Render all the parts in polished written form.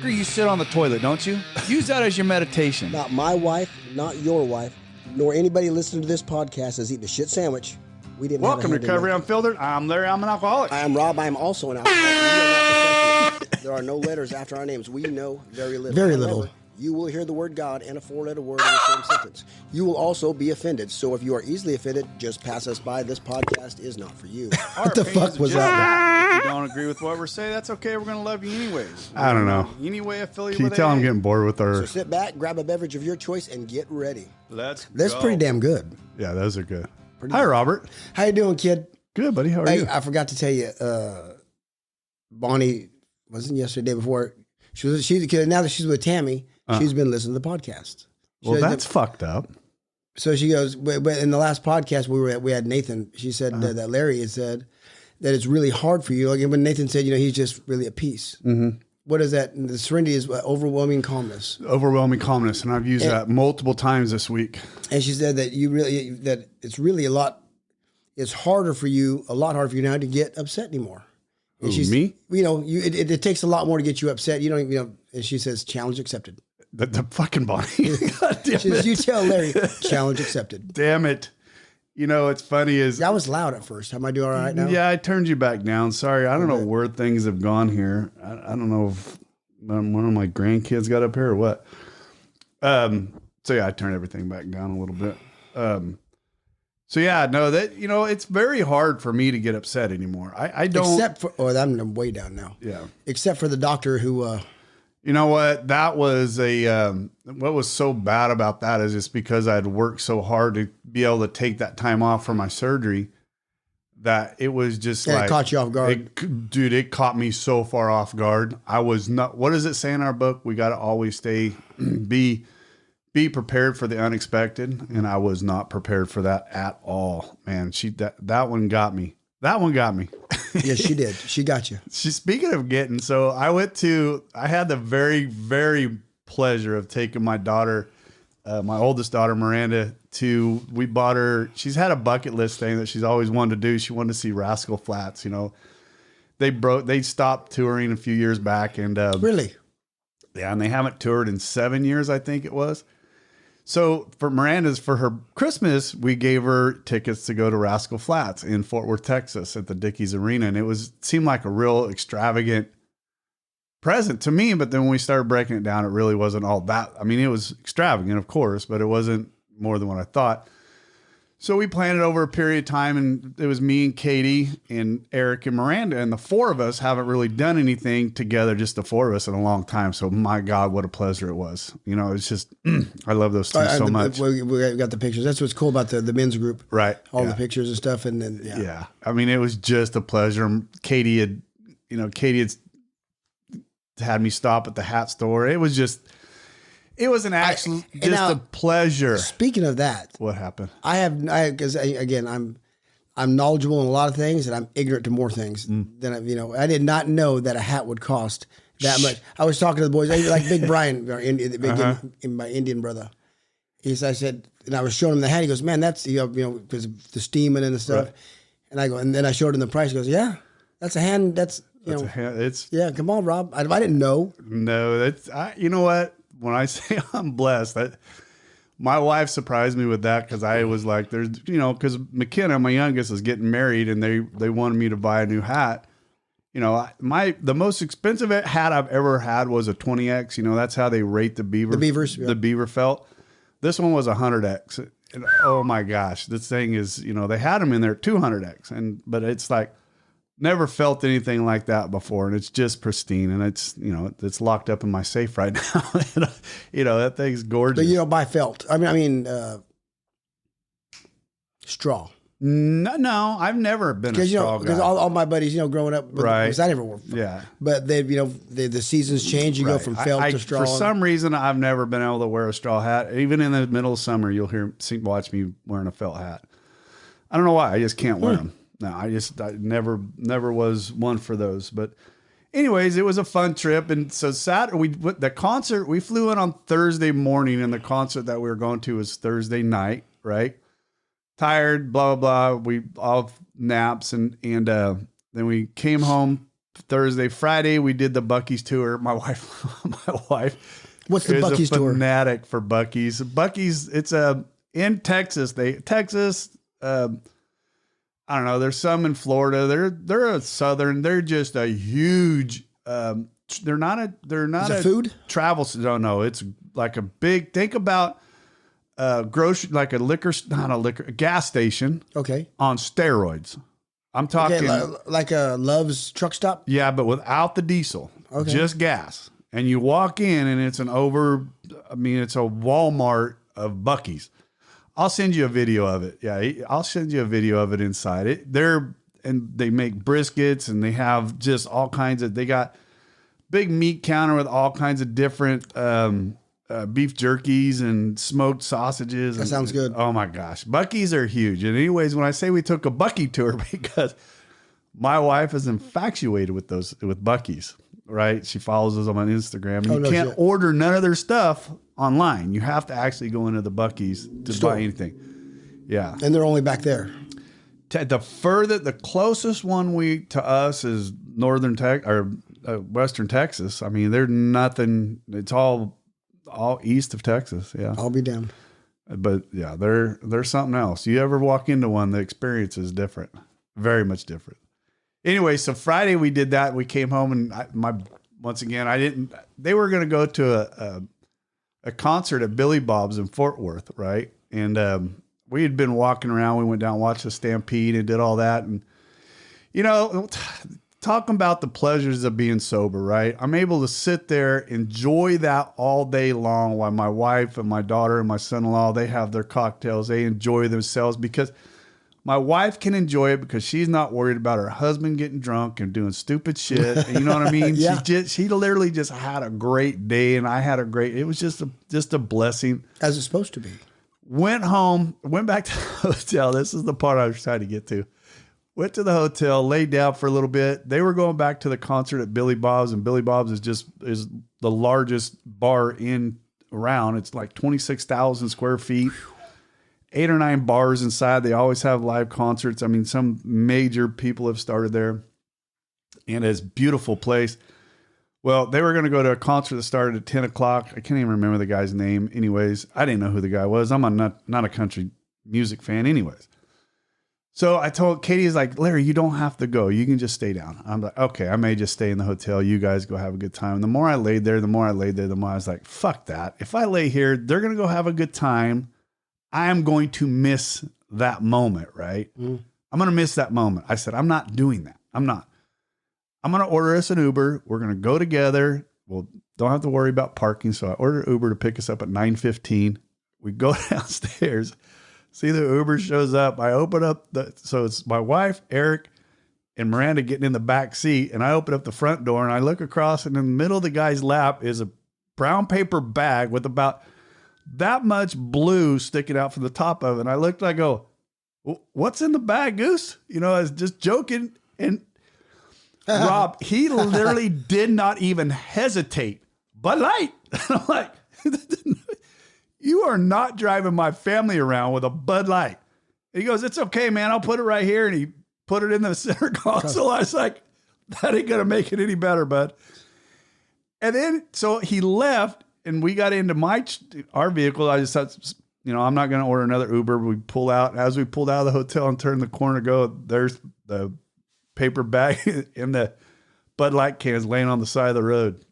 You sit on the toilet, don't you? Use that as your meditation. Not my wife, not your wife, nor anybody listening to this podcast has eaten a shit sandwich. We didn't. Welcome to Recovery Unfiltered. I'm Larry. I'm an alcoholic. I am Rob. I am also an alcoholic. There are no letters after our names. We know very little. Very However, little. You will hear the word God and a four-letter word in the same sentence. You will also be offended. So if you are easily offended, just pass us by. This podcast is not for you. What the fuck was that? If you don't agree with what we're saying, that's okay. We're going to love you anyways. I don't know. Anyway, affiliate Can you with tell AA? I'm getting bored with our... So sit back, grab a beverage of your choice, and get ready. Let's That's go. pretty damn good. Yeah, those are good. Hi, Robert. How you doing, kid? Good, buddy. How are Hey, you? I forgot to tell you, Bonnie wasn't yesterday, day before. She's now that she's with Tammy, she's been listening to the podcast. Well, that's fucked up. So she goes, but in the last podcast we had Nathan. She said that Larry had said that it's really hard for you. Like when Nathan said, he's just really at peace. Mm-hmm. What is that? The serenity is what, overwhelming calmness. Overwhelming calmness, and I've used that multiple times this week. And she said that it's really a lot harder for you now to get upset anymore. And Ooh, me? It takes a lot more to get you upset. You don't even, and she says, challenge accepted. The fucking Bonnie. God damn She says, it. you tell Larry, challenge accepted. Damn it. It's funny is... That was loud at first. Am I doing all right now? Yeah, I turned you back down. Sorry. I don't know where things have gone here. I don't know if one of my grandkids got up here or what. So yeah, I turned everything back down a little bit. So yeah, no, that, it's very hard for me to get upset anymore. I don't. Except for, I'm way down now. Yeah. Except for the doctor who, You know what? That was what was so bad about that is just because I had worked so hard to be able to take that time off for my surgery that it was just it like. caught you off guard. Dude, it caught me so far off guard. I was not, what does it say in our book? We got to always be prepared for the unexpected. And I was not prepared for that at all, man. That one got me. That one got me. Yes, she did. She got you. Speaking of getting, so I had the very, very pleasure of taking my daughter, my oldest daughter, Miranda, we bought her, she's had a bucket list thing that she's always wanted to do. She wanted to see Rascal Flatts, they stopped touring a few years back and, Really? yeah, and they haven't toured in 7 years, I think it was. So for her Christmas, we gave her tickets to go to Rascal Flatts in Fort Worth, Texas at the Dickies Arena. And it seemed like a real extravagant present to me. But then when we started breaking it down, it really wasn't all that. I mean, it was extravagant, of course, but it wasn't more than what I thought. So we planned it over a period of time, and it was me and Katie and Eric and Miranda, and the four of us haven't really done anything together, just the four of us, in a long time. So my God, what a pleasure it was. It's just, I love those two so much. We got the pictures. That's what's cool about the men's group. Right. All yeah. the pictures and stuff. And then, Yeah. I mean, it was just a pleasure. Katie had had me stop at the hat store. It was an actual, a pleasure. Speaking of that, What happened? because again, I'm knowledgeable in a lot of things, and I'm ignorant to more things than I did not know that a hat would cost that much. I was talking to the boys, like Big Brian, my Indian brother. I said, and I was showing him the hat. He goes, "Man, that's because of the steaming and the stuff." Right. And I go, and then I showed him the price. He goes, "Yeah, that's a hand. That's That's a hand. It's yeah. Come on, Rob. I didn't know. no. You know what? When I say I'm blessed, my wife surprised me with that because I was like, because McKenna, my youngest, is getting married, and they wanted me to buy a new hat. The most expensive hat I've ever had was a 20X. That's how they rate the beaver. The beavers, yeah. The beaver felt. This one was a 100X. And, oh my gosh, this thing is, they had them in there 200X, but it's like never felt anything like that before, and it's just pristine, and it's it's locked up in my safe right now. That thing's gorgeous. But you don't buy felt. I mean, straw. No, I've never been a straw guy. Because all my buddies, growing up, Right. because I never wore. Yeah. But they, the seasons change. You go from felt to straw. For some reason, I've never been able to wear a straw hat. Even in the middle of summer, you'll watch me wearing a felt hat. I don't know why. I just can't wear them. No, I never was one for those. But anyways, it was a fun trip. And so the concert, we flew in on Thursday morning, and the concert that we were going to was Thursday night, right? Tired, blah, blah, blah. We all naps, and then we came home Thursday, Friday, we did the Buc-ee's tour. My wife, What's the is Buc-ee's a tour? fanatic for Buc-ee's. Buc-ee's, it's in Texas. I don't know. There's some in Florida. They're a southern. They're just a huge. They're not Is it a food? travel. No. It's like a big. Think about grocery, like a gas station. Okay. On steroids. I'm talking like a Love's truck stop. Yeah, but without the diesel. Okay. Just gas. And you walk in and it's it's a Walmart of Buc-ee's. I'll send you a video of it. Yeah, I'll send you a video of it inside it. They make briskets and they have just all kinds of, they got big meat counter with all kinds of different beef jerkies and smoked sausages. That sounds good. Oh my gosh. Buc-ee's are huge. And anyways, when I say we took a Buc-ee tour, because my wife is infatuated with Buc-ee's, right? She follows us on Instagram. And you can't order none of their stuff online. You have to actually go into the Buc-ee's to buy anything. Yeah. And they're only back there. The closest one to us is Western Texas. I mean, they're nothing. It's all east of Texas. Yeah. I'll be damned. But yeah, they're something else. You ever walk into one, the experience is different. Very much different. Anyway, so Friday we did that. We came home and they were going to go to a concert at Billy Bob's in Fort Worth, right? And we had been walking around. We went down and watched the Stampede and did all that. And, talking about the pleasures of being sober, right? I'm able to sit there, enjoy that all day long while my wife and my daughter and my son-in-law, they have their cocktails. They enjoy themselves because my wife can enjoy it because she's not worried about her husband getting drunk and doing stupid shit. And you know what I mean? Yeah. She literally just had a great day, and I had it was just a blessing. As it's supposed to be. Went home, went back to the hotel. This is the part I was trying to get to. Went to the hotel, laid down for a little bit. They were going back to the concert at Billy Bob's, and Billy Bob's is the largest bar around. It's like 26,000 square feet. 8 or 9 bars inside. They always have live concerts. I mean, some major people have started there, and it's a beautiful place. Well, they were going to go to a concert that started at 10 o'clock. I can't even remember the guy's name. Anyways, I didn't know who the guy was. I'm not a country music fan anyways. So I told Katie's like, Larry, you don't have to go. You can just stay down. I'm like, okay, I may just stay in the hotel. You guys go have a good time. And the more I laid there, the more I was like, fuck that. If I lay here, they're going to go have a good time. I am going to miss that moment, right? I'm going to miss that moment. I said, I'm not doing that. I'm not. I'm going to order us an Uber. We're going to go together. Well, don't have to worry about parking. So I ordered Uber to pick us up at 9:15. We go downstairs. See the Uber shows up. I open up so it's my wife, Eric, and Miranda getting in the back seat. And I open up the front door and I look across, and in the middle of the guy's lap is a brown paper bag with about that much blue sticking out from the top of it. And I looked, and I go, what's in the bag, Goose? I was just joking. And Rob, he literally did not even hesitate. Bud Light. And I'm like, you are not driving my family around with a Bud Light. And he goes, it's okay, man. I'll put it right here. And he put it in the center console. I was like, that ain't going to make it any better, bud. And then, so he left, and we got into our vehicle. I just thought, I'm not going to order another Uber. We pull out. As we pulled out of the hotel and turned the corner to go, there's the paper bag and the Bud Light cans laying on the side of the road.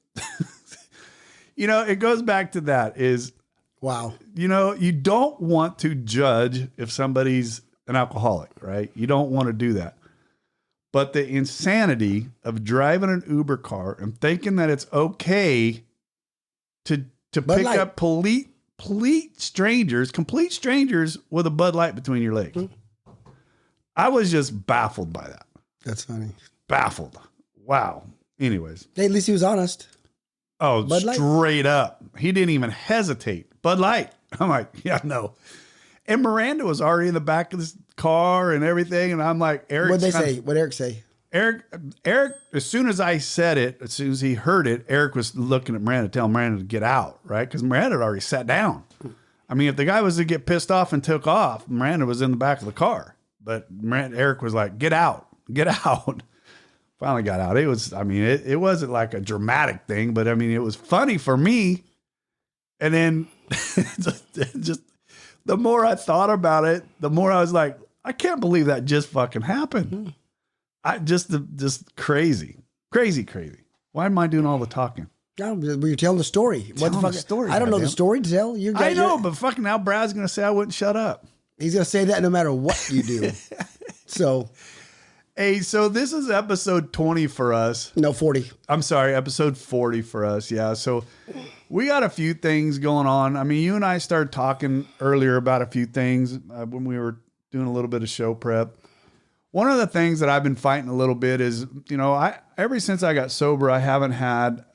It goes back to that is, wow. You don't want to judge if somebody's an alcoholic, right? You don't want to do that. But the insanity of driving an Uber car and thinking that it's okay to pick up complete strangers with a Bud Light between your legs. I was just baffled by that. That's funny. Baffled. Wow. Anyways. Hey, at least he was honest. Oh, Bud Light? Straight up. He didn't even hesitate. Bud Light. I'm like, yeah, no. And Miranda was already in the back of this car and everything. And I'm like, Eric. What'd they say? What'd Eric say? Eric, as soon as I said it, as soon as he heard it, Eric was looking at Miranda, telling Miranda to get out, right? Because Miranda had already sat down. I mean, if the guy was to get pissed off and took off, Miranda was in the back of the car. But Eric was like, get out, get out. finally got out. It was, I mean, it wasn't like a dramatic thing, but I mean, it was funny for me. And then just the more I thought about it, the more I was like, I can't believe that just fucking happened. I just crazy. Why am I doing all the talking? No, you're telling the story. What the fuck? Story, I don't know the goddamn. story to tell. I know, but fucking now Brad's going to say I wouldn't shut up. He's going to say that no matter what you do. So. Hey, so this is episode 20 for us. No, 40. I'm sorry, episode 40 for us. Yeah. So we got a few things going on. I mean, you and I started talking earlier about a few things when we were doing a little bit of show prep. One of the things that I've been fighting a little bit is, you know, ever since I got sober, I haven't had,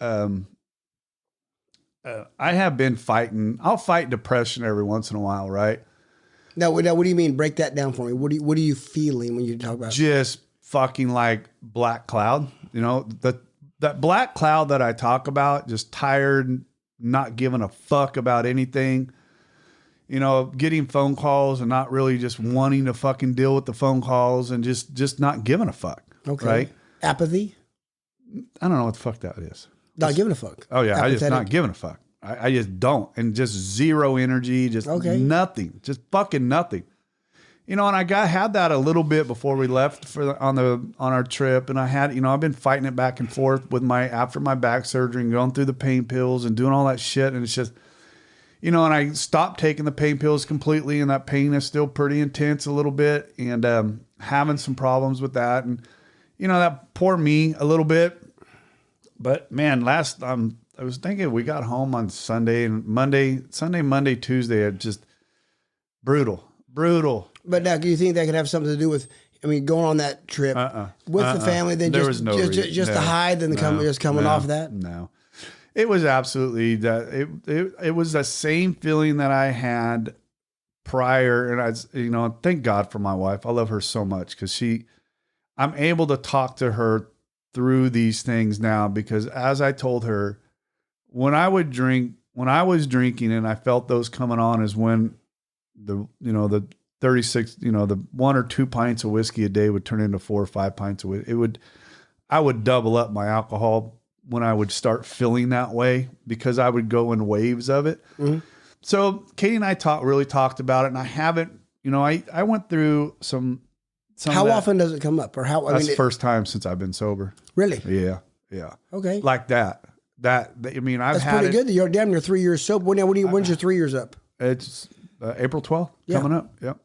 I have been fighting. I'll fight depression every once in a while, right? Now, what do you mean? Break that down for me. What are you feeling when you talk about just fucking like black cloud? You know, that black cloud that I talk about, just tired, not giving a fuck about anything. You know, getting phone calls and not really just wanting to fucking deal with the phone calls and just not giving a fuck. Okay. Right? Apathy? I don't know what the fuck that is. Not giving a fuck. Oh yeah, Apathetic? I just not giving a fuck. I just don't, and just zero energy, just nothing, just fucking nothing. You know, and I had that a little bit before we left on our trip, and I had, you know, I've been fighting it back and forth with after my back surgery and going through the pain pills and doing all that shit, and it's just, you know, and I stopped taking the pain pills completely, and that pain is still pretty intense a little bit, and having some problems with that, and you know, that poor me a little bit. But man, I was thinking we got home on Sunday and Monday, Tuesday, it just brutal. But now, do you think that could have something to do with, I mean, going on that trip with the family, then There just, was no just, reason. just No. the high, then just coming off that? No, it was absolutely that. It was the same feeling that I had prior. And you know, thank God for my wife. I love her so much because I'm able to talk to her through these things now, because as I told her, when I was drinking and I felt those coming on is when the 36, you know, the 1 or 2 pints of whiskey a day would turn into 4 or 5 pints of whiskey. I would double up my alcohol when I would start feeling that way, because I would go in waves of it. Mm-hmm. So Katie and I really talked about it, and I haven't, you know, I went through some. How often does it come up, or how? That's the first time since I've been sober. Really? Yeah. Okay. Like that. I mean, That's pretty good. You're damn near 3 years sober. When's your 3 years up? It's April 12th coming up. Yep.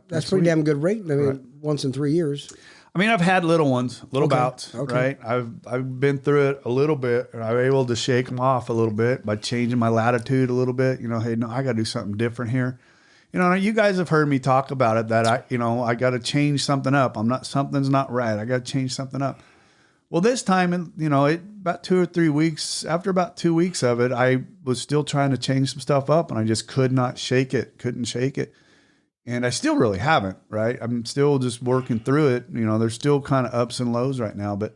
That's pretty damn good rate. I mean, once in 3 years. I mean, I've had little ones, bouts, right? I've been through it a little bit, and I'm able to shake them off a little bit by changing my latitude a little bit. You know, hey, no, I got to do something different here. You know, you guys have heard me talk about it, that I got to change something up. Something's not right. I got to change something up. Well, this time, you know, about 2 or 3 weeks, after about 2 weeks of it, I was still trying to change some stuff up, and I just couldn't shake it. And I still really haven't, right? I'm still just working through it. You know, there's still kind of ups and lows right now, but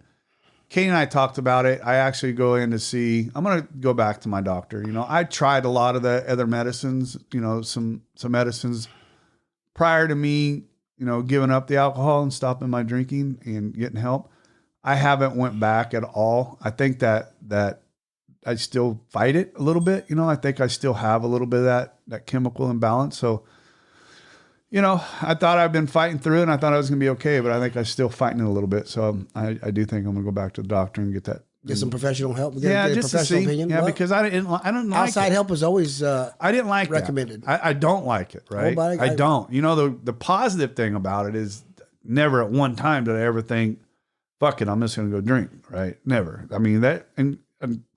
Kate and I talked about it. I actually I'm going to go back to my doctor. You know, I tried a lot of the other medicines, you know, some medicines prior to me, you know, giving up the alcohol and stopping my drinking and getting help. I haven't went back at all. I think that I still fight it a little bit. You know, I think I still have a little bit of that chemical imbalance. So, you know, I thought I'd been fighting through it, and I thought I was going to be okay, but I think I'm still fighting it a little bit. So I do think I'm going to go back to the doctor and get some professional help. Get a just professional to see. opinion. Yeah, Well, because I don't like outside help is always I didn't like recommended. That. I don't like it. Right. I don't. You know, the positive thing about it is never at one time did I ever think, fuck it, I'm just going to go drink. Right. Never. I mean, that, and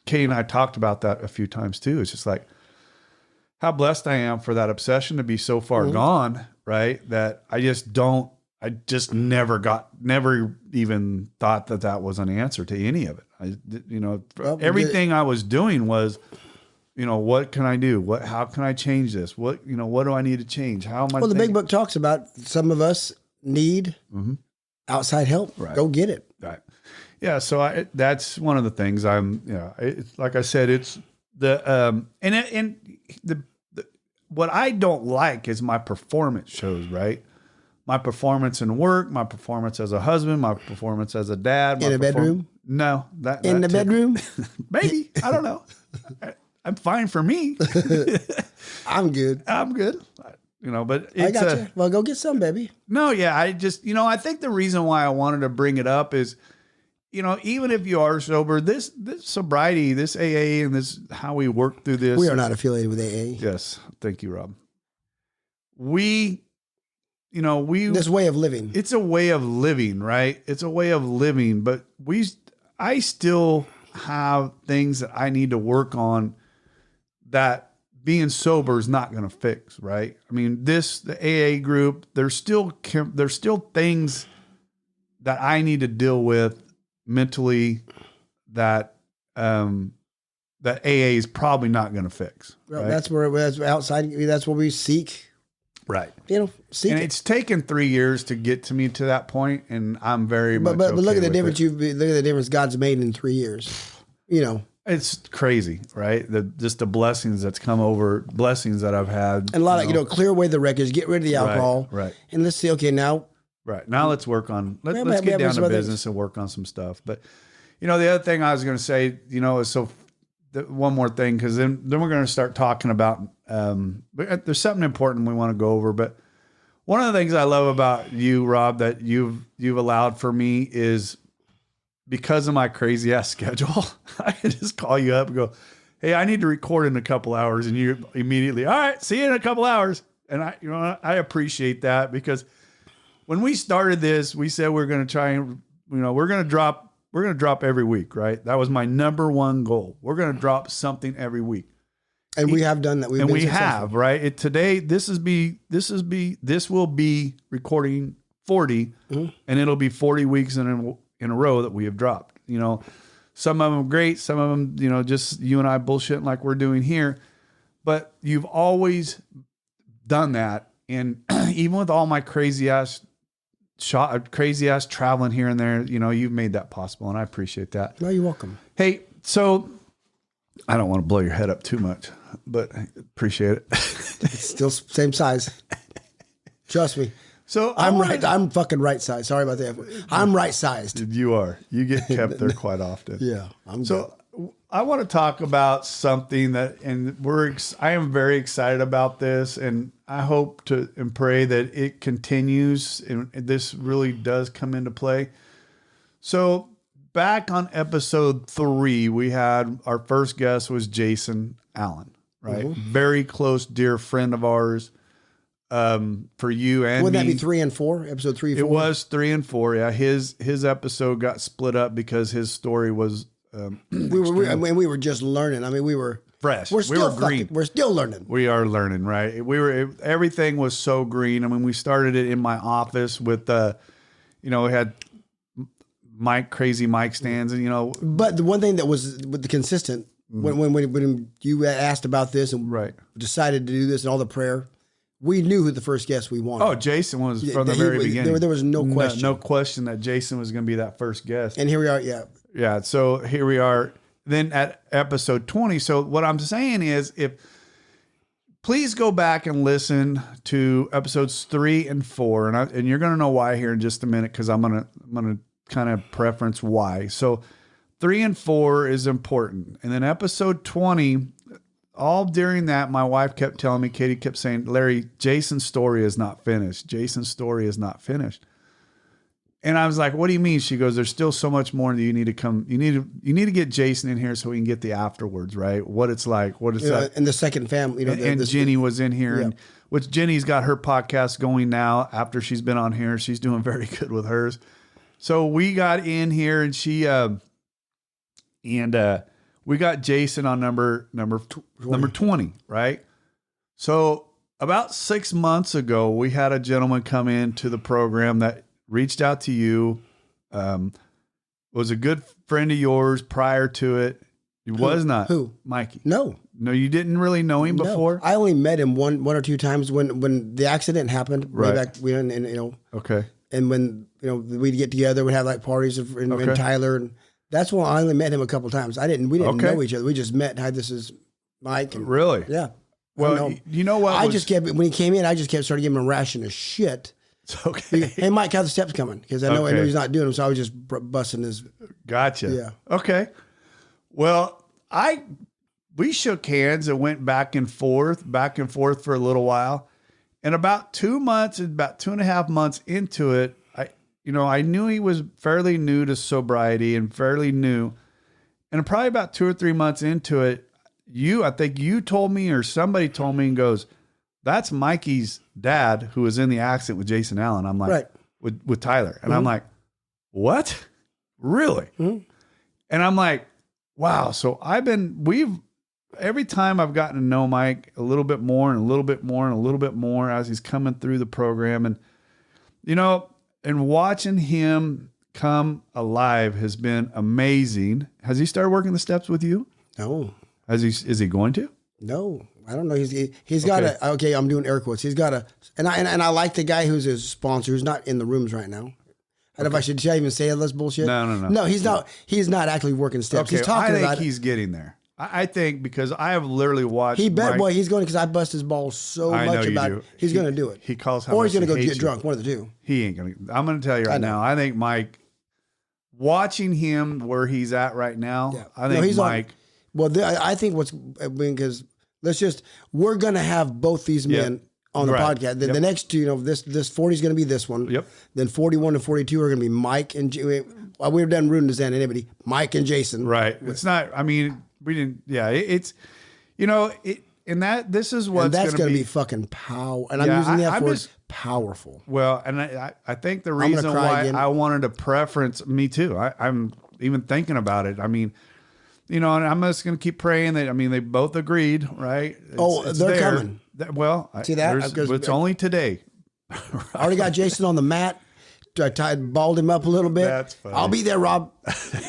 Kate and I talked about that a few times too. It's just like how blessed I am for that obsession to be so far gone. Right. That I just never even thought that was an answer to any of it. Everything I was doing was, you know, what can I do? How can I change this? What do I need to change? How am I? Well, the big book talks about some of us need outside help. Right. Go get it. Right. Yeah. So that's one of the things it's like I said, it's the, what I don't like is my performance shows, right? my performance in work, my performance as a husband, my performance as a dad. In a bedroom? No. In the bedroom? Maybe. I don't know. I'm fine for me. I'm good. I'm good. But it's I got you. Well, go get some, baby. No, yeah. I just, I think the reason why I wanted to bring it up is, even if you are sober, this sobriety, this AA, and this how we work through this. We are not affiliated with AA. Yes. Thank you, Rob. This way of living. It's a way of living, right? It's a way of living, but I still have things that I need to work on that being sober is not going to fix, right? I mean, the AA group, there's still things that I need to deal with mentally that that AA is probably not going to fix. Well, right? That's outside. That's what we seek. Right. Seek and it. it's taken 3 years to get to me to that point, and I'm very much. But look at the with difference. it. Look at the difference God's made in 3 years. It's crazy, right? Just the blessings that's come over, blessings that I've had, and a lot of clear away the wreckage, get rid of the alcohol, right? And let's see. Okay, now, right now, let's work on. Let's get down to business and work on some stuff. But the other thing I was going to say, is one more thing, because then we're going to start talking about. There's something important we want to go over, but one of the things I love about you, Rob, that you've allowed for me is because of my crazy ass schedule, I can just call you up and go, "Hey, I need to record in a couple hours," and you immediately, "All right, see you in a couple hours." And I appreciate that, because when we started this, we said we're going to try and we're going to drop every week, right? That was my number one goal. We're going to drop something every week. And we have done that. We have, right? Today, this will be recording 40, and it'll be 40 weeks in a row that we have dropped. Some of them great, some of them, just you and I bullshitting like we're doing here. But you've always done that, and even with all my crazy ass traveling here and there, you've made that possible, and I appreciate that. No, you're welcome. Hey, so I don't want to blow your head up too much, but I appreciate it. It's still same size. Trust me. So I'm right. I'm fucking right size. Sorry about that. I'm right sized. You are. You get kept there quite often. Yeah. I want to talk about something that, and I am very excited about this, and I hope and pray that it continues and this really does come into play. So back on episode 3, we had our first guest was Jason Allen, right? Mm-hmm. Very close, dear friend of ours. For you and would that me. be 3 and 4? Episode 3 and 4? It was 3 and 4. Yeah, his episode got split up because his story was. We were just learning. I mean, we were fresh. We're still green. We're still learning. We are learning, right? Everything was so green. I mean, we started it in my office with we had crazy mic stands, and But the one thing that was with the consistent when you asked about this and decided to do this and all the prayer. We knew who the first guest we wanted. Oh, Jason was from the very beginning. There was no question. No question that Jason was going to be that first guest. And here we are, yeah. Yeah, so here we are then at episode 20. So what I'm saying is, please go back and listen to episodes 3 and 4. And you're going to know why here in just a minute, because I'm going to kind of preference why. So 3 and 4 is important. And then episode 20... all during that, my wife kept telling me, Katie kept saying, "Larry, Jason's story is not finished. Jason's story is not finished." And I was like, "What do you mean?" She goes, "There's still so much more that you need to come. You need to get Jason in here so we can get the afterwards, right? What it's like, what it's like." And the second family, and Jenny was in here, and which Jenny's got her podcast going now after she's been on here. She's doing very good with hers. So we got in here, and we got Jason on number 20, right? So about 6 months ago, we had a gentleman come into the program that reached out to you, was a good friend of yours prior to it. He was not. Who? Mikey. No, you didn't really know him before? I only met him one or two times when the accident happened way back when, Okay. And when, we'd get together, we'd have like parties in Tyler, and that's when I only met him a couple of times. We didn't know each other. We just met. Hi, this is Mike. And, really? Yeah. Well, you know what? when he came in, I just kept starting giving him a ration of shit. Okay. Hey, Mike, how the steps coming? Because I know Okay. he's not doing them, so I was just busting his. Gotcha. Yeah. Okay. Well, we shook hands and went back and forth for a little while. And about 2 months, about 2.5 months into it, I knew he was fairly new to sobriety and fairly new. And probably about 2 or 3 months into it, I think you told me or somebody told me and goes, that's Mikey's dad who was in the accident with Jason Allen. I'm like, Right. with Tyler. And I'm like, what? Really? And I'm like, wow. So every time I've gotten to know Mike a little bit more and a little bit more and a little bit more as he's coming through the program. And, and watching him come alive has been amazing. Has he started working the steps with you? No. Is he going to? No. I don't know. He's got a, okay, I'm doing air quotes. He's got a, and I like the guy who's his sponsor, who's not in the rooms right now. I don't know if I should even say all this bullshit. No. No, he's not actually working steps. Okay, He's talking I about think he's getting there. I think because I have literally watched. He bet, Mike, boy, he's going because I bust his balls so I know much you about do. it. He's going to do it. He calls how or much he's going to he go hates get drunk. One of the two. He ain't going to. I'm going to tell you right now. I think Mike, watching him where he's at right now, Yeah. I think he's Mike. I think because we're going to have both these men on the Right. podcast. The next two, this 40 is going to be this one. Yep. Then 41 and 42 are going to be Mike and we've done Ruden to anybody. Mike and Jason. Right. It's not. I mean, we didn't. Yeah. It's. And this is what's that's going to be fucking power. And I'm using that word powerful. Well, and I think the reason cry why again. I wanted to preference me too. I'm even thinking about it. I mean, and I'm just going to keep praying that. I mean, they both agreed, right? It's they're there. coming. Well, See that? it's only today. I already got Jason on the mat. I balled him up a little bit. That's funny. I'll be there, Rob.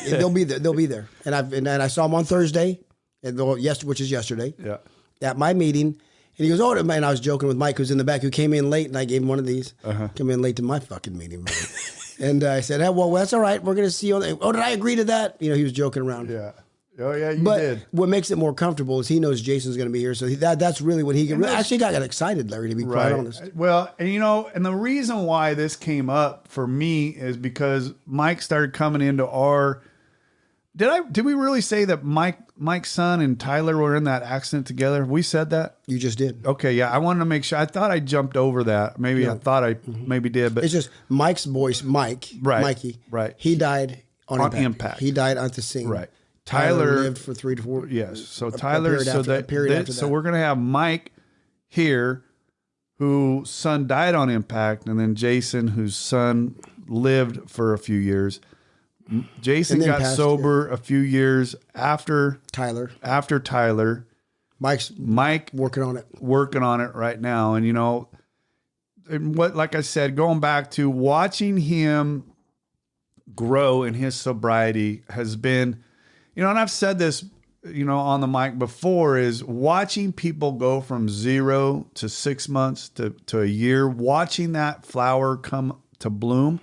They'll be there. They'll be there. And I saw him on Thursday, which is yesterday. Yeah. At my meeting, and he goes, "Oh," and I was joking with Mike, who's in the back, who came in late, and I gave him one of these. Come in late to my fucking meeting, man. And I said, "Hey, well, that's all right. We're gonna see you on." Oh, did I agree to that? He was joking around. Yeah. Oh yeah, you But did. what makes it more comfortable is he knows Jason's going to be here, so that's really when he actually got excited, Larry. To be quite honest. Well, and the reason why this came up for me is because Mike started coming into our. Did we really say that Mike's son and Tyler were in that accident together? We said that? You just did. Okay, yeah. I wanted to make sure. I thought I jumped over that. Maybe I thought I maybe did, but It's just Mike's voice, Mikey. Right. He died on impact. He died at the scene. right. Tyler lived for 3 to 4. Yes. So a Tyler. period So after- a period after So that. we're gonna have Mike here, whose son died on impact, and then Jason, whose son lived for a few years. Jason And then got passed, sober a few years after Tyler. Tyler. Mike working on it right now. And and like I said, going back to watching him grow in his sobriety has been, and I've said this, on the mic before, is watching people go from 0 to 6 months to a year, watching that flower come to bloom.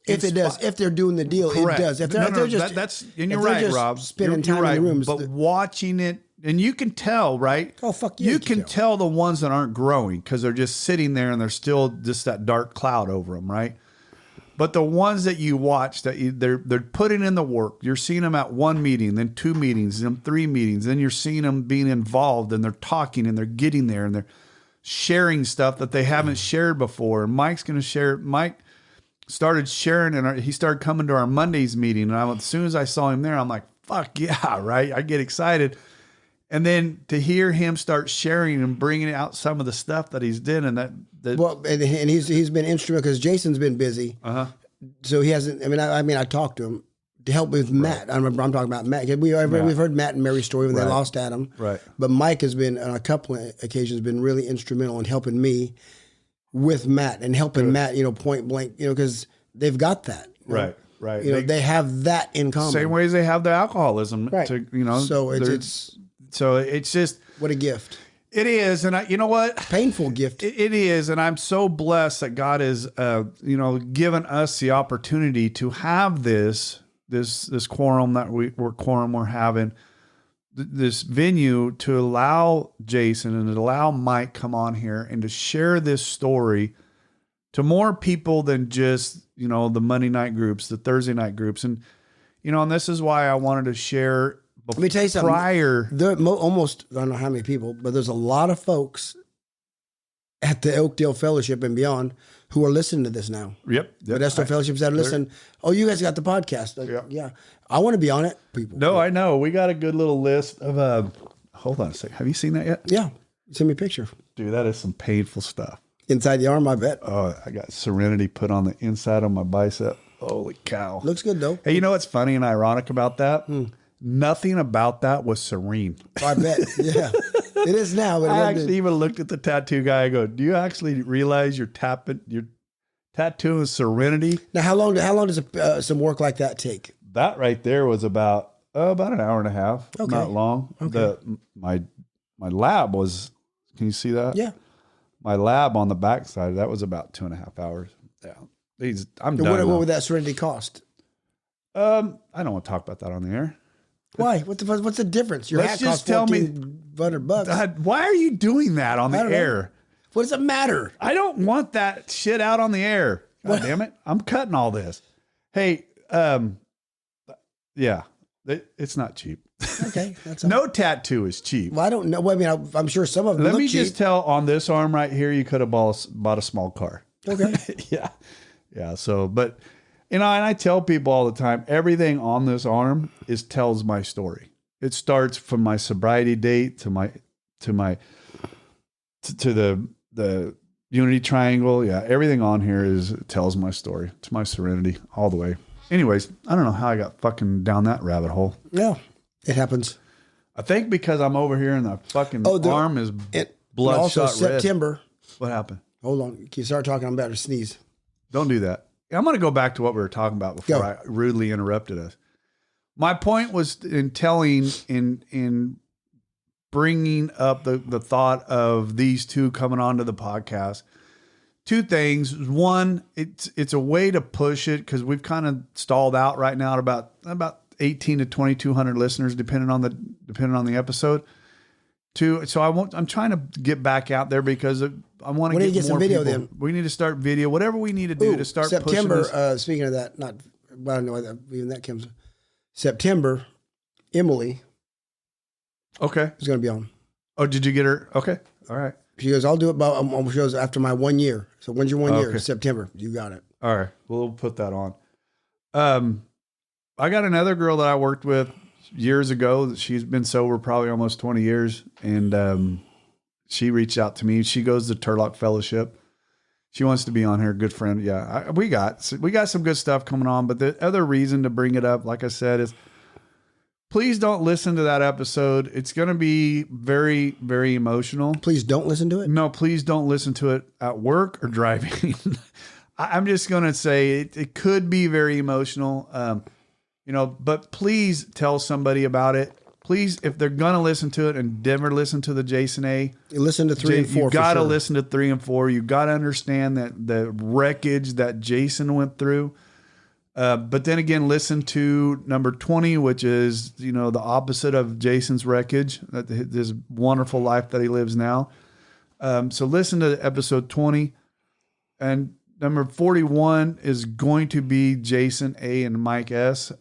If it does, if they're doing the deal, Correct. it does. If they're just that's and you're if they're right, just Rob. spending You're time right, in the rooms, but watching it, and you can tell, right? Oh, fuck yeah, You you can can tell the ones that aren't growing because they're just sitting there and they're still just that dark cloud over them, right? But the ones that you watch, they're putting in the work. You're seeing them at 1 meeting, then 2 meetings, then 3 meetings. Then you're seeing them being involved, and they're talking, and they're getting there, and they're sharing stuff that they haven't shared before. And Mike's going to share. Mike started sharing, and he started coming to our Mondays meeting. And as soon as I saw him there, I'm like, "Fuck yeah!" Right? I get excited. And then to hear him start sharing and bringing out some of the stuff that he's did, and that well, and he's been instrumental because Jason's been busy. So he hasn't. I mean, I talked to him to help with Matt. I'm talking about Matt. We've heard Matt and Mary's story when they lost Adam. Right. But Mike has been on a couple of occasions been really instrumental in helping me with Matt and helping Matt. Point blank. Because they've got that. Right. They have that in common. Same way as they have the alcoholism. Right. So it's just what a gift. It is, and you know what? Painful gift. It is, and I'm so blessed that God has, given us the opportunity to have this quorum we're having, this venue to allow Jason and to allow Mike come on here and to share this story to more people than just, you know, the Monday night groups, the Thursday night groups. And, you know, and this is why I wanted to share. Let me tell you something. There almost, I don't know how many people, but there's a lot of folks at the Oakdale Fellowship and beyond who are listening to this now. Yep. Modesto Fellowships that are listening. Oh, you guys got the podcast. Yeah. I want to be on it, people. No, I know. We got a good little list of, hold on a second. Have you seen that yet? Yeah. Send me a picture. Dude, that is some painful stuff. Inside the arm, I bet. Oh, I got Serenity put on the inside of my bicep. Holy cow. Looks good, though. Hey, you know what's funny and ironic about that? Nothing about that was serene. I bet. Yeah. It is now. But I actually even looked at the tattoo guy. I go, do you actually realize you're tattooing Serenity? Now, how long does some work like that take? That right there was about an hour and a half. Okay. Not long. Okay. My lab was, can you see that? Yeah. My lab on the backside, that was about 2.5 hours. Yeah. I'm done. What would that Serenity cost? I don't want to talk about that on the air. Why? What's the difference? Your Let's hat just costs tell me $1,400. Why are you doing that on the air? What does it matter? I don't want that shit out on the air. God damn it. I'm cutting all this. Hey, yeah, it's not cheap. Okay. That's no tattoo is cheap. Well, I don't know. Well, I mean, I'm sure some of them Let look me cheap. just tell on this arm right here, you could have bought a small car. Okay. Yeah. Yeah. So, but, you know, and I tell people all the time, everything on this arm tells my story. It starts from my sobriety date to the unity triangle. Yeah. Everything on here tells my story. It's my Serenity all the way. Anyways, I don't know how I got fucking down that rabbit hole. Yeah. It happens. I think because I'm over here and the fucking arm is bloodshot red. September. What happened? Hold on. Can you start talking? I'm about to sneeze. Don't do that. I'm going to go back to what we were talking about before I rudely interrupted us. My point was in bringing up the thought of these two coming onto the podcast. Two things. One, it's a way to push it because we've kind of stalled out right now at about 18 to 2,200 listeners, depending on the episode. So I'm trying to get back out there because I want to get some more video. People. Then we need to start video. Whatever we need to do to start September. pushing this. Speaking of that, I don't know even that comes. September. Emily. Okay, is going to be on. Oh, did you get her? Okay, all right. She goes, I'll do it she goes, after my 1 year. So when's your 1 year? September. You got it. All right. We'll put that on. I got another girl that I worked with years ago. She's been sober probably almost 20 years. And she reached out to me. She goes to Turlock Fellowship. She wants to be on here. Good friend. Yeah. We got some good stuff coming on. But the other reason to bring it up, like I said, is please don't listen to that episode. It's going to be very, very emotional. Please don't listen to it? No, please don't listen to it at work or driving. I'm just going to say it could be very emotional, but please tell somebody about it. Please, if they're going to listen to it and never listen to the Jason A. Listen to 3 and 4. You got to listen to 3 and 4. You got to understand that the wreckage that Jason went through. But then again, listen to number 20, which is, the opposite of Jason's wreckage, this wonderful life that he lives now. So listen to episode 20, and number 41 is going to be Jason A. and Mike S.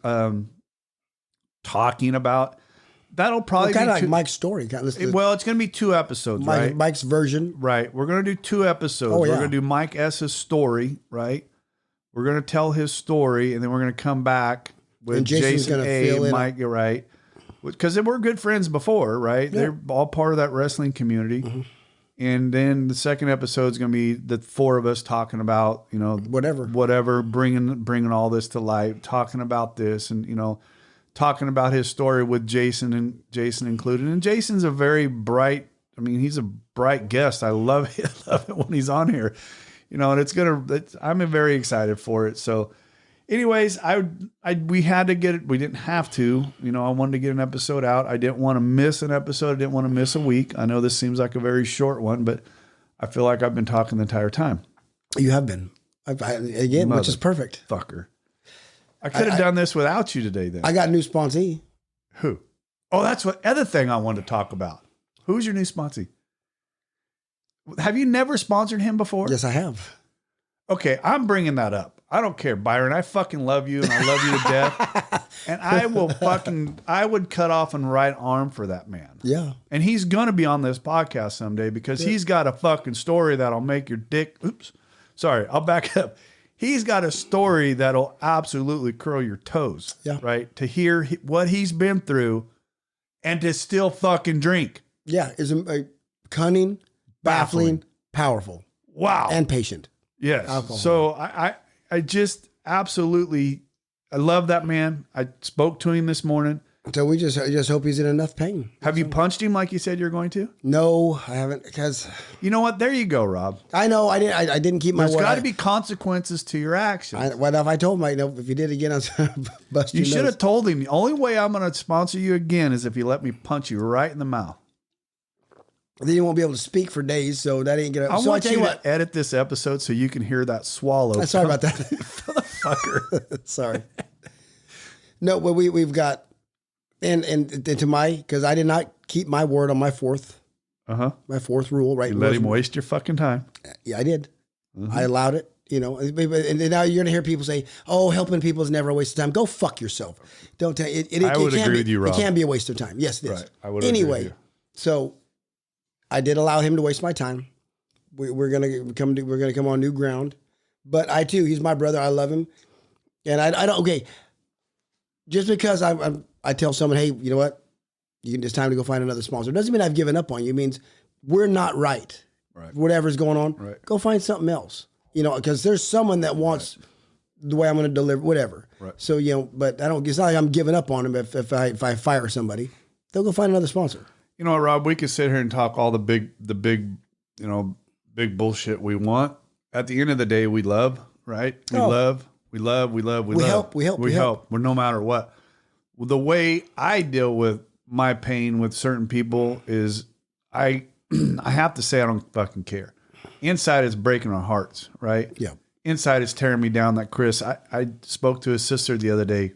Talking about, that'll probably kind be of like Mike's story. It's going to be 2 episodes, right? Mike's version. Right. We're going to do 2 episodes. We're going to do Mike S.'s story, right? We're going to tell his story, and then we're going to come back with Jason A. and Mike, right? Because we're good friends before, right? Yeah. They're all part of that wrestling community. Mm-hmm. And then the second episode is going to be the 4 of us talking about, whatever, bringing all this to light, talking about this, and talking about his story with Jason included. And Jason's a very bright. I mean, he's a bright guest. I love it. I love it when he's on here. And I'm very excited for it. So anyways, we had to get it. We didn't have to, I wanted to get an episode out. I didn't want to miss an episode. I didn't want to miss a week. I know this seems like a very short one, but I feel like I've been talking the entire time. You have been. Which is perfect. Fucker. I could have done this without you today then. I got a new sponsee. Who? Oh, that's what other thing I wanted to talk about. Who's your new sponsee? Have you never sponsored him before? Yes, I have. Okay, I'm bringing that up. I don't care, Byron. I fucking love you and I love you to death. And I would cut off an right arm for that man. Yeah. And he's going to be on this podcast someday because he's got a fucking story that'll make your dick. Oops. Sorry, I'll back up. He's got a story that'll absolutely curl your toes. Yeah. Right? To hear what he's been through and to still fucking drink. Yeah. Is cunning, baffling, powerful. Wow. And patient. Yes. Alcohol. So I just absolutely, I love that man. I spoke to him this morning. So we just hope he's in enough pain. Have you punched him like you said you're going to? No, I haven't, because You know what? There you go, Rob. I know I didn't keep my There's word. got to be consequences to your actions. What if I told him, if you did it again, I was going to bust You your should nose. have told him the only way I'm going to sponsor you again is if you let me punch you right in the mouth. Then you won't be able to speak for days, so that ain't gonna. I So want tell you you to what. edit this episode so you can hear that swallow. Sorry about that. Fucker. Sorry. No, but we've got, and to because I did not keep my word on my fourth rule. Right. You let him waste your fucking time. Yeah, I did. I allowed it. And now you're gonna hear people say, "Oh, helping people is never a waste of time." Go fuck yourself. Don't tell it. I would agree with you, Rob. It can be a waste of time. Yes, it is. Right. I would agree with you. So I did allow him to waste my time. We're gonna come on new ground. But I too, he's my brother. I love him, and I don't. Okay, just because I tell someone, hey, you know what? It's time to go find another sponsor. Doesn't mean I've given up on you. It means we're not right. Right. Whatever's going on, right. Go find something else. Because there's someone that wants the way I'm going to deliver, whatever. Right. So but I don't. It's not like I'm giving up on him. If I fire somebody, they'll go find another sponsor. You know what, Rob? We could sit here and talk all the big, big bullshit we want. At the end of the day, we love, right? We love. We help. We're no matter what. The way I deal with my pain with certain people is I have to say I don't fucking care. Inside it's breaking our hearts, right? Yeah. Inside it's tearing me down. That Chris, I spoke to his sister the other day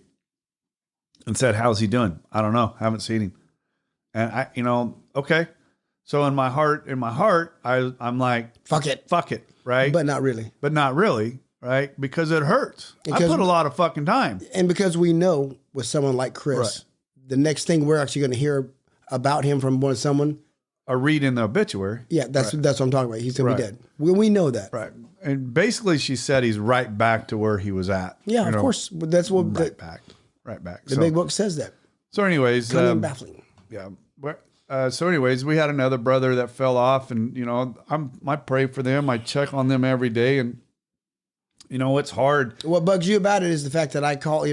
and said, "How's he doing?" I don't know. Haven't seen him. And okay. So in my heart, I'm like, fuck it, right? But not really. Right? Because it hurts. I Because- put a lot of fucking time. And because we know with someone like Chris, Right. the next thing we're actually going to hear about him from someone. A read in the obituary. Yeah, that's what I'm talking about. He's going to Right. be dead. We know that. Right. And basically she said he's right back to where he was at. Yeah, of course. That's what Right back. the big book says that. So anyways, Cunning, baffling. yeah. So anyways, we had another brother that fell off, and I pray for them. I check on them every day, and it's hard. What bugs you about it is the fact that I call.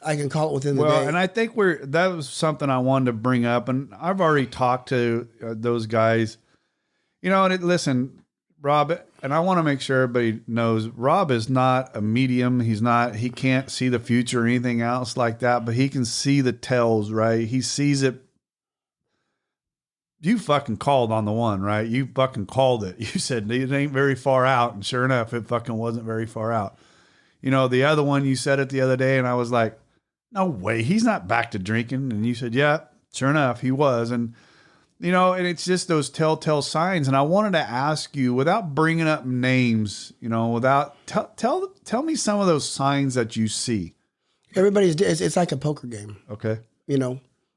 I can call it within the day. And I think that was something I wanted to bring up, and I've already talked to those guys. Listen, Rob, and I want to make sure everybody knows Rob is not a medium. He can't see the future or anything else like that, but he can see the tells, right? He sees it. You fucking called on the one, right? You fucking called it. You said it ain't very far out. And sure enough, it fucking wasn't very far out. The other one, you said it the other day, and I was like, no way, he's not back to drinking. And you said, yeah, sure enough, he was. And, and it's just those telltale signs. And I wanted to ask you, without bringing up names, tell me some of those signs that you see. It's like a poker game. Okay.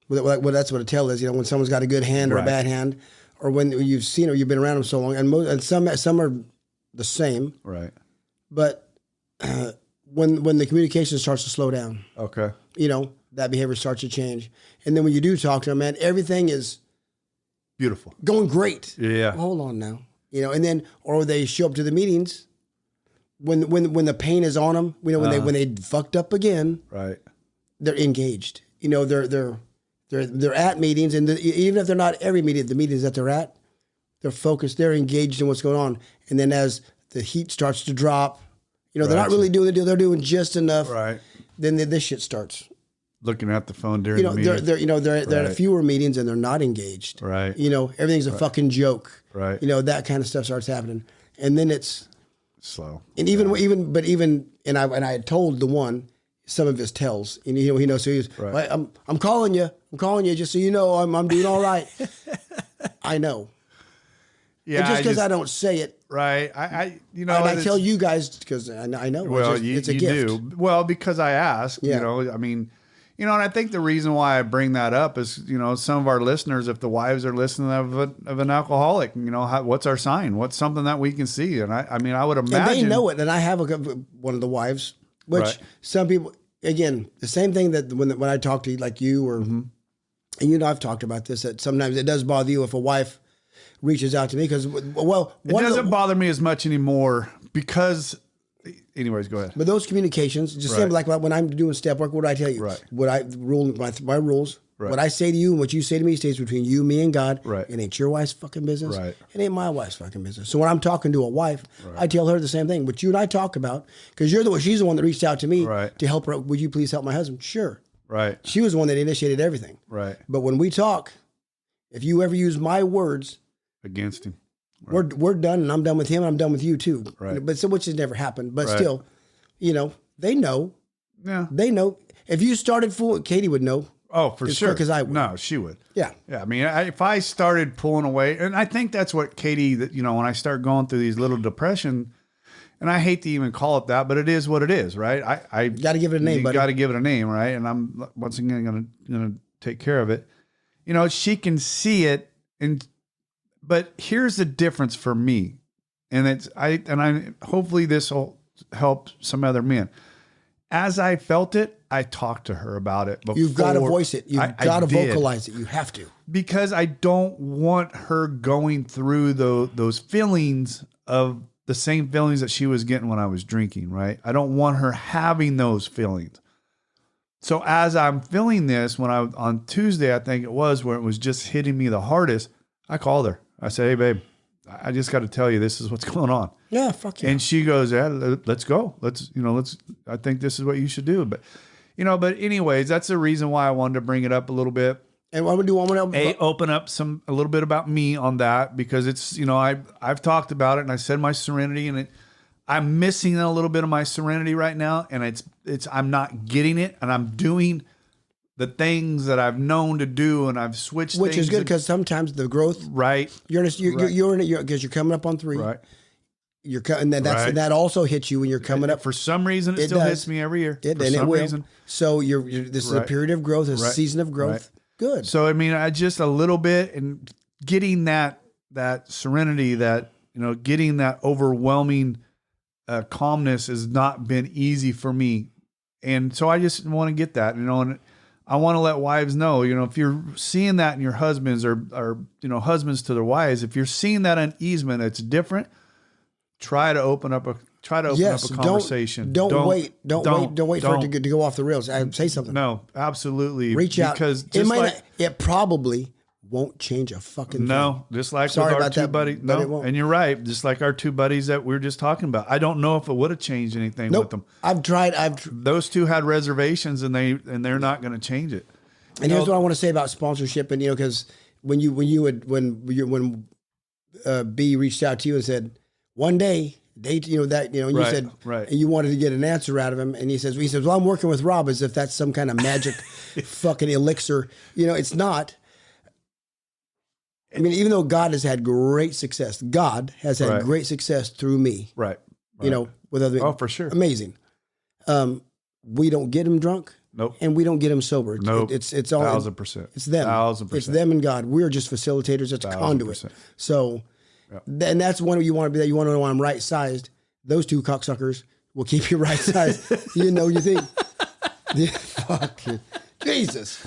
Well, that's what a tell is. When someone's got a good hand or a bad hand, or when you've seen or you've been around them so long, and some are the same. Right. But when the communication starts to slow down, okay, that behavior starts to change, and then when you do talk to them, man, everything is beautiful, going great. Yeah. Hold on now, and then or they show up to the meetings when the pain is on them. When they fucked up again, right? They're engaged. They're at meetings, and even if they're not every meeting, the meetings that they're at, they're focused, they're engaged in what's going on. And then as the heat starts to drop, they're not really doing the deal. They're doing just enough. Right. Then this shit starts. Looking at the phone during the meeting. They're at fewer meetings and they're not engaged. Right. Everything's a fucking joke. Right. That kind of stuff starts happening, and then it's slow. And I had told the one some of his tells, and he knows. So he was, right. I'm calling you just so you know I'm doing all right. I know. Yeah, And just because I don't say it, right. I you know, and I tell you guys because I know. well, it's a you gift. do. Well, because I ask, Yeah. you know, I mean, you know, and I think the reason why I bring that up is, you know, some of our listeners, if the wives are listening of an alcoholic, you know, what's our sign? What's something that we can see? And I mean, I would imagine. And they know it. And I have one of the wives, which Right. some people, again, the same thing that when I talk to you, like you or, and you know, I've talked about this, that sometimes it does bother you if a wife reaches out to me because, well, It doesn't bother me as much anymore because, anyways, go ahead. but those communications, just same like when I'm doing step work, what do I tell you? Right. What I rule, my rules, Right. what I say to you and what you say to me stays between you, me, and God. Right. It ain't your wife's fucking business. Right. It ain't my wife's fucking business. So when I'm talking to a wife, I tell her the same thing. What you and I talk about, because she's the one that reached out to me Right. to help her. Would you please help my husband? Sure. Right. She was the one that initiated everything. Right. But when we talk, if you ever use my words, Against him. we're done, and I'm done with him, and I'm done with you too. Right. But so which has never happened. But Right. still, you know, they know. Yeah. They know. If you started fooling, Katie would know. Oh, for As sure. quick as I would. No, she would. Yeah. Yeah. I mean, if I started pulling away, and I think that's what Katie, that, you know, when I start going through these little depression, and I hate to even call it that, but it is what it is, right? I Got to give it a name, you buddy. got to give it a name, right? And I'm once again gonna take care of it. You know, she can see it, but here's the difference for me, and I hopefully this will help some other men. As I felt it, I talked to her about it. You've got to before. voice it. You've I got to did. vocalize it. You have to. Because I don't want her going through those feelings of the same feelings that she was getting when I was drinking, right? I don't want her having those feelings. So as I'm feeling this, on Tuesday, I think it was, where it was just hitting me the hardest, I called her. I said, "Hey, babe, I just got to tell you, this is what's going on." Yeah, fuck yeah. And she goes, "Yeah, let's go. I think this is what you should do." But, but anyways, that's the reason why I wanted to bring it up a little bit. And what I'm gonna do, Open up a little bit about me on that, because it's, I've talked about it, and I said my serenity, and I'm missing a little bit of my serenity right now, and I'm not getting it, and I'm doing the things that I've known to do, and I've switched which things is good because sometimes the growth, right. you're in it because you're coming up on 3. Right. And Right. that also hits you when you're coming up. For some reason, it still does. hits me every year. And For it some will. reason. So this is a Right. period of growth, a Right. season of growth. Right. Good. So, I mean, I just a little bit, and getting that serenity, getting that overwhelming calmness has not been easy for me. And so I just want to get that, and I want to let wives know, if you're seeing that in your husbands or husbands to their wives, if you're seeing that uneasement, it's different. Try to open up a conversation. Don't wait for it to go off the rails. Say something. No, absolutely. Reach out, because it probably won't change a fucking thing. No, just like Sorry with our about two that, buddies. but it No, won't. and you're right. Just like our two buddies that we were just talking about. I don't know if it would have changed anything with them. I've tried. Those two had reservations, and they're not going to change it. And here's what I want to say about sponsorship. And because when B reached out to you and said one day and you Right, said right. and you wanted to get an answer out of him, and he says, well, I'm working with Rob, as if that's some kind of magic fucking elixir. It's not. I mean, even though God has had great success, Right. great success through me. Right. With other Oh, for sure. amazing. We don't get him drunk. Nope. And we don't get them sober. Nope. It's all 1,000%. It's them. 1,000%. It's them and God. We're just facilitators. It's a conduit. 1,000%. So, and that's one you want to be. That you want to know I'm right sized. Those two cocksuckers will keep you right sized. You think, fucking Jesus.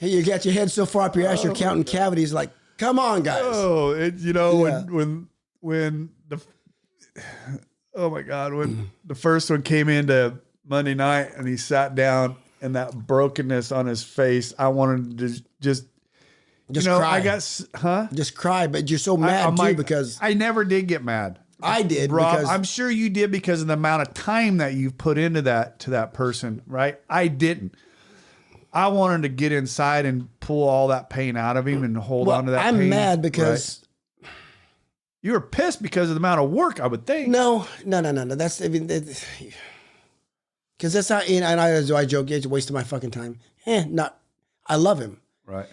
Hey, you got your head so far up your ass, you're counting cavities. Like, come on, guys. Oh, Yeah. when the first one came into Monday night and he sat down and that brokenness on his face, I wanted to just cry. I got, Just cry, but you're so mad I'm too like, because I never did get mad. I did. Rob, because I'm sure you did because of the amount of time that you've put into that person, right? I didn't. I wanted to get inside and pull all that pain out of him and hold on to that I'm pain. mad because You were pissed because of the amount of work, I would think. No. That's because that's not. And I joke, it's a waste of my fucking time. Not. I love him. Right.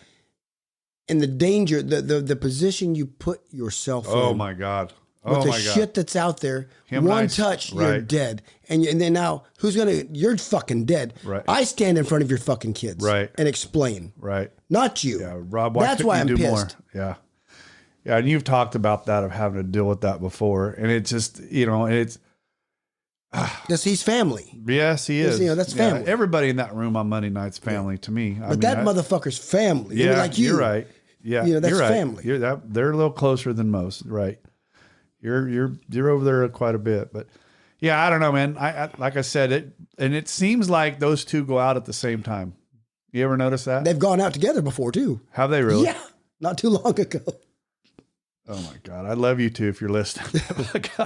and the danger, the position you put yourself in. Oh my God. With Oh the my God. shit that's out there, Him one and I- touch, you're right. dead. And then now, you're fucking dead. Right. I stand in front of your fucking kids. Right. And explain. Right. Not you. Yeah, Rob, why That's couldn't why you I'm do pissed. more? Yeah. Yeah, and you've talked about that, of having to deal with that before. And it just, it's, Because he's family. yes, he is. That's family. Everybody in that room on Monday night's family to me. But that motherfucker's family. I mean, like you. You're right. Yeah, that's you're right. family. They're a little closer than most, right? You're over there quite a bit, but yeah, I don't know, man. I like I said it, and it seems like those two go out at the same time. You ever notice that? They've gone out together before, too. Have they really? Yeah. Not too long ago. Oh my God, I love you too if you're listening.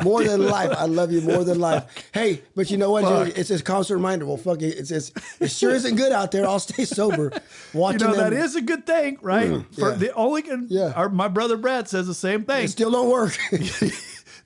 More than life. I love you more than life. Hey, but you know what? Fuck. It's this constant reminder. Well, fuck it. It sure isn't good out there. I'll stay sober. Watching them. that is a good thing, right? For yeah. the only, my brother Brad says the same thing. It still don't work.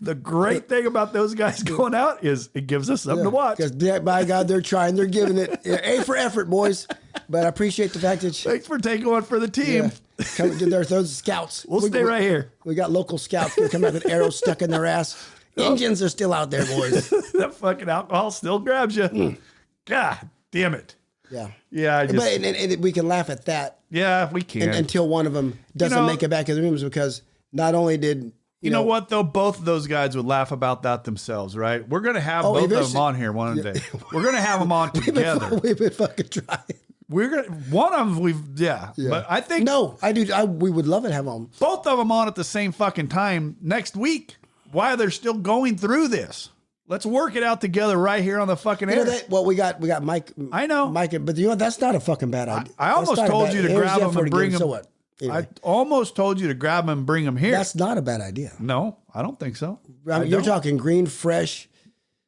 The great thing about those guys going out is it gives us something to watch. Because by God, they're trying. They're giving it. A for effort, boys. But I appreciate the fact that Thanks for taking one for the team. come to those scouts. We'll stay right here. We got local scouts. They come out with arrows stuck in their ass. Engines are still out there, boys. That fucking alcohol still grabs you. God damn it. Yeah. Yeah, I just, But and we can laugh at that yeah, we can. until one of them doesn't make it back in the rooms, because not only did you know what, though? Both of those guys would laugh about that themselves, right? We're going to have both of them on here one day. We're going to have them on together. We've been fucking trying. We're going to, one of them, but I think No, I do. We would love it to have them. both of them on at the same fucking time next week. Why they're still going through this? Let's work it out together right here on the fucking You know air. that? Well, we got Mike. I know. Mike, but you know what? That's not a fucking bad idea. I almost told you to grab them and bring them. So what? Anyway, I almost told you to grab them and bring them here. that's not a bad idea. No, I don't think so. I mean, you're talking green, fresh.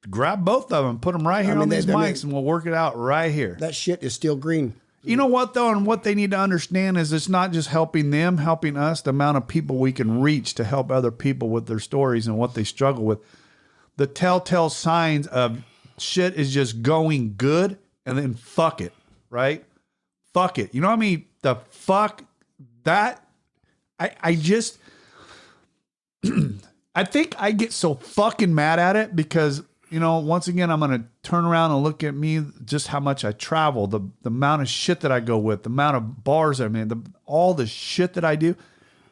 Grab both of them, put them right here on these mics, and we'll work it out right here. That shit is still green. You know what, though, and what they need to understand is it's not just helping them, helping us, the amount of people we can reach to help other people with their stories and what they struggle with. The telltale signs of shit is just going good, and then fuck it, right? Fuck it. You know what I mean? The fuck that. I just, I think I get so fucking mad at it because, once again, I'm going to turn around and look at me, just how much I travel, the amount of shit that I go with, the amount of bars I'm in, all the shit that I do,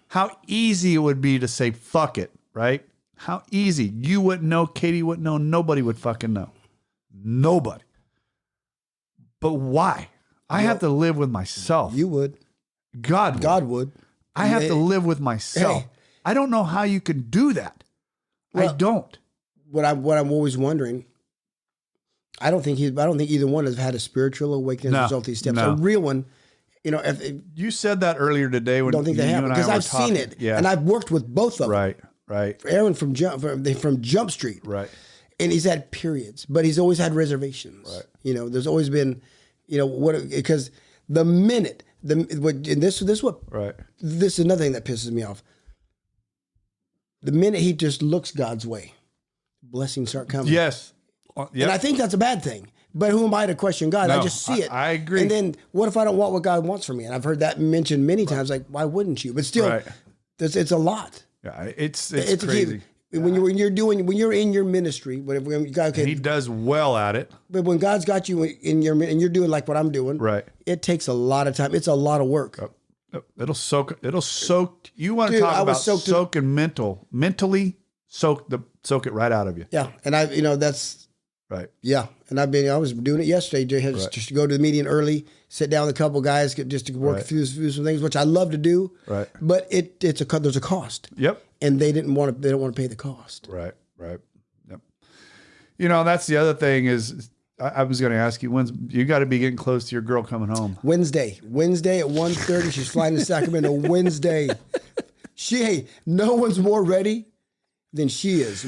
how easy it would be to say, fuck it, right? How easy. You wouldn't know, Katie wouldn't know, nobody would fucking know. Nobody. But why? I have to live with myself. You would. God would. I have to live with myself. Hey. I don't know how you can do that. Well, I don't. What I'm always wondering. I don't think either one has had a spiritual awakening as a result of these steps. No. A real one. If You said that earlier today when don't think they you have, and I because were I've talking. seen it, Yeah. and I've worked with both of them. Right. Aaron from Jump Street, Right. and he's had periods, but he's always had reservations. Right. There's always been, because the minute this is another thing that pisses me off. The minute he just looks God's way, blessings start coming. Yes. Yep. And I think that's a bad thing. But who am I to question God? I No, just see it. I agree. And then what if I don't want what God wants for me? And I've heard that mentioned many times. Like, why wouldn't you? But still, Right. it's a lot. Yeah, it's It's a crazy. key. When you're in your ministry, when God, And he does well at it. but when God's got you and you're doing like what I'm doing, Right. It takes a lot of time. It's a lot of work. It'll soak. You want to Dude, talk I was about soaked soaking mentally soak it right out of you. Yeah, and that's Right. yeah. And I was doing it yesterday. Just to go to the meeting early, sit down with a couple guys, just to work Right. through some things, which I love to do. Right. But there's a cost. Yep. And they don't want to pay the cost. Right. Yep. That's the other thing is I was going to ask you, you got to be getting close to your girl coming home. Wednesday at 1:30, she's flying to Sacramento. Wednesday. No one's more ready than she is. She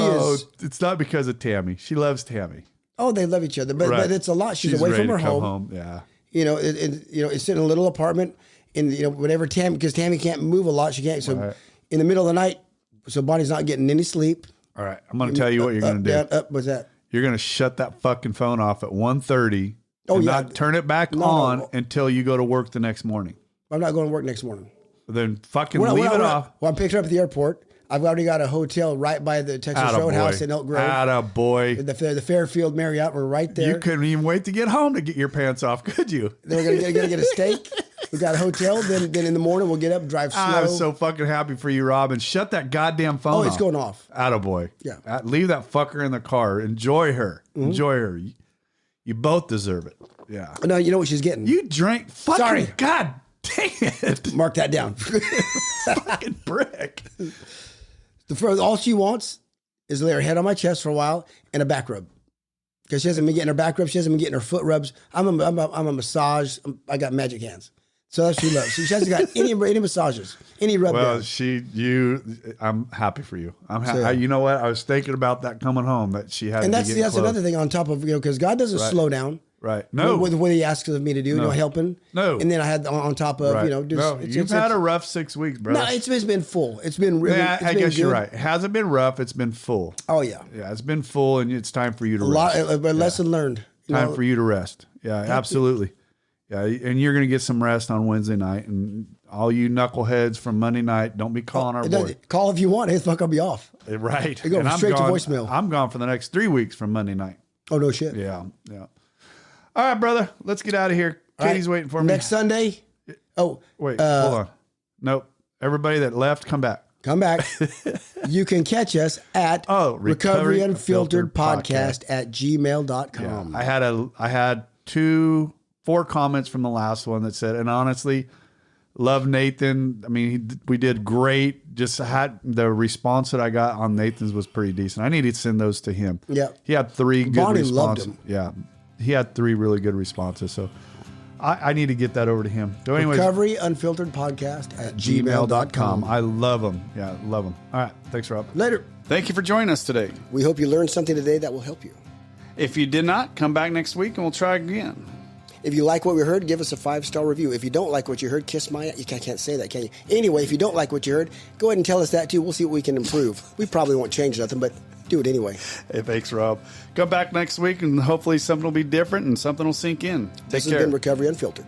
is. It's not because of Tammy. She loves Tammy. Oh, they love each other, but Right. it's a lot. She's away ready from her to come home. Yeah. It's in a little apartment, and whenever because Tammy can't move a lot, she can't. So Right. in the middle of the night, so Bonnie's not getting any sleep. All right. I'm going to tell you what you're going to do. Down, up. What's that? You're going to shut that fucking phone off at 1:30 Oh, and yeah. not turn it back No. on until you go to work the next morning. I'm not going to work next morning. Then fucking leave it off. Well, I'm picked her up at the airport. I've already got a hotel right by the Texas Roadhouse in Elk Grove. Attaboy. The Fairfield Marriott. We're right there. You couldn't even wait to get home to get your pants off, could you? Then we're gonna get a steak. We got a hotel. Then in the morning we'll get up, drive slow. I'm so fucking happy for you, Rob. And shut that goddamn phone off. Oh, it's going off. Attaboy. Yeah. Leave that fucker in the car. Enjoy her. Mm-hmm. Enjoy her. You both deserve it. Yeah. No, you know what she's getting. You drank. Fucking Sorry. God dang it. Mark that down. Fucking brick. All she wants is to lay her head on my chest for a while and a back rub. Because she hasn't been getting her back rub. She hasn't been getting her foot rubs. I'm a massage. I got magic hands. So that's what she loves. She hasn't got any massages, any rub downs. I'm happy for you. You know what? I was thinking about that coming home, that she had and to that's get close. another thing on top of, because God doesn't slow down. Right. No. With what he asks of me to do, helping. No. And then I had on top of, you've had a rough 6 weeks, bro. No, it's been full. It's been really. Yeah, I guess you're right. It hasn't been rough. It's been full. Oh yeah. Yeah, it's been full, and it's time for you to rest. A lesson learned. Time for you to rest. Yeah, absolutely. Yeah, and you're going to get some rest on Wednesday night, and all you knuckleheads from Monday night, don't be calling our boy. Call if you want. Hey, fuck, I'll be off. Right. It goes straight to voicemail. I'm gone for the next 3 weeks from Monday night. Oh no shit. Yeah. All right, brother. Let's get out of here. Katie's waiting for me. Next Sunday. Oh, wait. Hold on. Nope. Everybody that left, come back. Come back. You can catch us at Recovery Unfiltered Podcast at gmail.com. Yeah, I had 4 comments from the last one that said, and honestly, love Nathan. I mean, we did great. Just had the response that I got on Nathan's was pretty decent. I need to send those to him. Yeah. He had 3 good Bonnie responses. loved him. Yeah. He had 3 really good responses. So I need to get that over to him. So anyways, Recovery Unfiltered Podcast at gmail.com. I love him. Yeah, love him. All right. Thanks, Rob. Later. Thank you for joining us today. We hope you learned something today that will help you. If you did not, come back next week and we'll try again. If you like what we heard, give us a 5-star review. If you don't like what you heard, kiss my... You can't say that, can you? Anyway, if you don't like what you heard, go ahead and tell us that too. We'll see what we can improve. We probably won't change nothing, but do it anyway. Hey, thanks, Rob. Come back next week and hopefully something will be different and something will sink in. This has been Recovery Unfiltered.